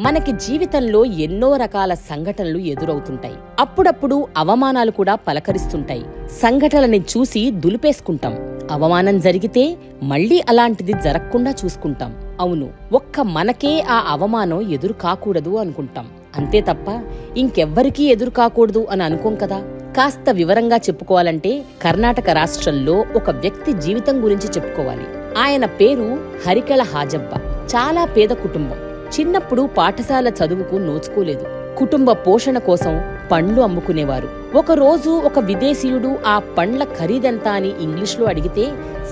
మనకి జీవితంలో ఎన్నో రకాల సంఘటనలు ఎదురవుతుంటాయి. అప్పుడప్పుడు అవమానాలు కూడా పలకరిస్తుంటాయి. సంఘటనలని చూసి దులిపేసుకుంటాం. అవమానం జరిగితే మళ్ళీ అలాంటిది జరగకుండా చూసుకుంటాం. అవును, ఒక్క మనకే ఆ అవమానం ఎదురు కాకూడదు అనుకుంటాం. అంతే తప్ప ఇంకెవ్వరికీ ఎదురు కాకూడదు అని అనుకోం కదా. కాస్త వివరంగా చెప్పుకోవాలంటే కర్ణాటక రాష్ట్రంలో ఒక వ్యక్తి జీవితం గురించి చెప్పుకోవాలి. ఆయన పేరు హరికెళ హాజబ్బ. చాలా పేద కుటుంబం. చిన్నప్పుడు పాఠశాల చదువుకు నోచుకోలేదు. కుటుంబ పోషణ కోసం పండ్లు అమ్ముకునేవారు. ఒకరోజు ఒక విదేశీయుడు ఆ పండ్ల ఖరీదెంత అని ఇంగ్లీష్లో అడిగితే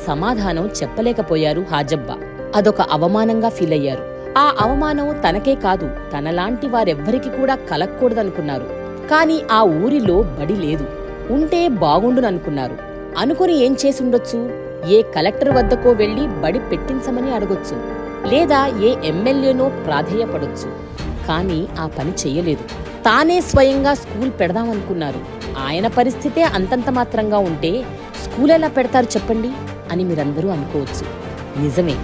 సమాధానం చెప్పలేకపోయారు హాజబ్బ. అదొక అవమానంగా ఫీల్ అయ్యారు. ఆ అవమానం తనకే కాదు, తనలాంటి వారెవ్వరికి కూడా కలగకూడదనుకున్నారు. కాని ఆ ఊరిలో బడి లేదు. ఉంటే బాగుండుననుకున్నారు. అనుకుని ఏం చేసుండొచ్చు? ఏ కలెక్టర్ వద్దకో వెళ్లి బడి పెట్టించమని అడగొచ్చు, లేదా ఏ ఎమ్మెల్యేనో ప్రాధేయపడొచ్చు. కాని ఆ పని చెయ్యలేదు. తానే స్వయంగా స్కూల్ పెడదామనుకున్నారు. ఆయన పరిస్థితే అంతంత మాత్రంగా ఉంటే స్కూల్ ఎలా పెడతారు చెప్పండి అని మీరందరూ అనుకోవచ్చు. నిజమే,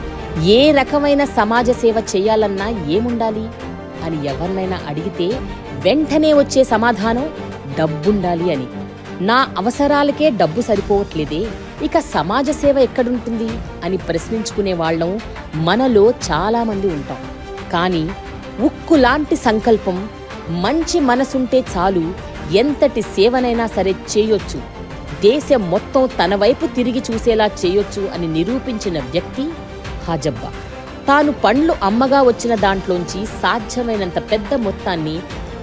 ఏ రకమైన సమాజ సేవ చెయ్యాలన్నా ఏముండాలి అని ఎవరినైనా అడిగితే వెంటనే వచ్చే సమాధానం డబ్బుండాలి అని. నా అవసరాలకే డబ్బు సరిపోవట్లేదే, ఇక సమాజ సేవ ఎక్కడుంటుంది అని ప్రశ్నించుకునే వాళ్ళం మనలో చాలామంది ఉంటాం. కానీ ఉక్కులాంటి సంకల్పం, మంచి మనసుంటే చాలు, ఎంతటి సేవనైనా సరే చేయొచ్చు, దేశం మొత్తం తన వైపు తిరిగి చూసేలా చేయొచ్చు అని నిరూపించిన వ్యక్తి హాజబ్బ. తాను పండ్లు అమ్మగా వచ్చిన దాంట్లోంచి సాధ్యమైనంత పెద్ద మొత్తాన్ని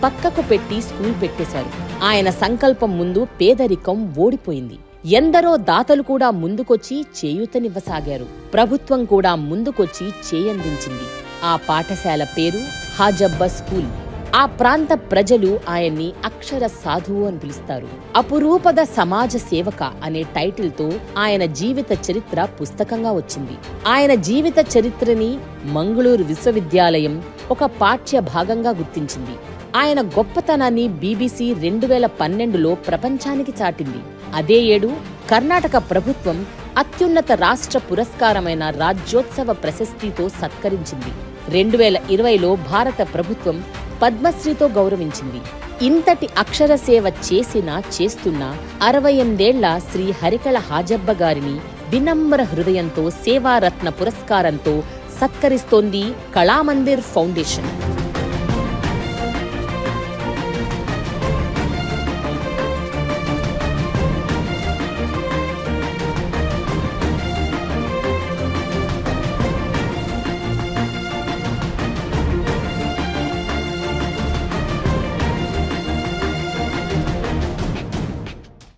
పక్కకు పెట్టి స్కూల్ పెట్టేశారు. ఆయన సంకల్పం ముందు పేదరికం ఓడిపోయింది. ఎందరో దాతలు కూడా ముందుకొచ్చి చేయూతనివ్వసాగారు. ప్రభుత్వం కూడా ముందుకొచ్చి చేయందించింది. ఆ పాఠశాల పేరు హాజబ్బ స్కూల్. ఆ ప్రాంత ప్రజలు ఆయన్ని అక్షర సాధువు అని పిలుస్తారు. అపురూపద సమాజ సేవక అనే టైటిల్తో ఆయన జీవిత చరిత్ర పుస్తకంగా వచ్చింది. ఆయన జీవిత చరిత్రని మంగళూరు విశ్వవిద్యాలయం ఒక పాఠ్య భాగంగా గుర్తించింది. ఆయన గొప్పతనాన్ని BBC 2012లో ప్రపంచానికి చాటింది. అదే ఏడు కర్ణాటక ప్రభుత్వం అత్యున్నత రాష్ట్ర పురస్కారమైన రాజ్యోత్సవ ప్రశస్తితో సత్కరించింది. 2020లో భారత ప్రభుత్వం పద్మశ్రీతో గౌరవించింది. ఇంతటి అక్షర సేవ చేస్తున్న 68 ఏళ్ల శ్రీ హరికెళ హాజబ్బ గారిని వినమ్ర హృదయంతో సేవారత్న పురస్కారంతో సత్కరిస్తోంది కళామందిర్ ఫౌండేషన్.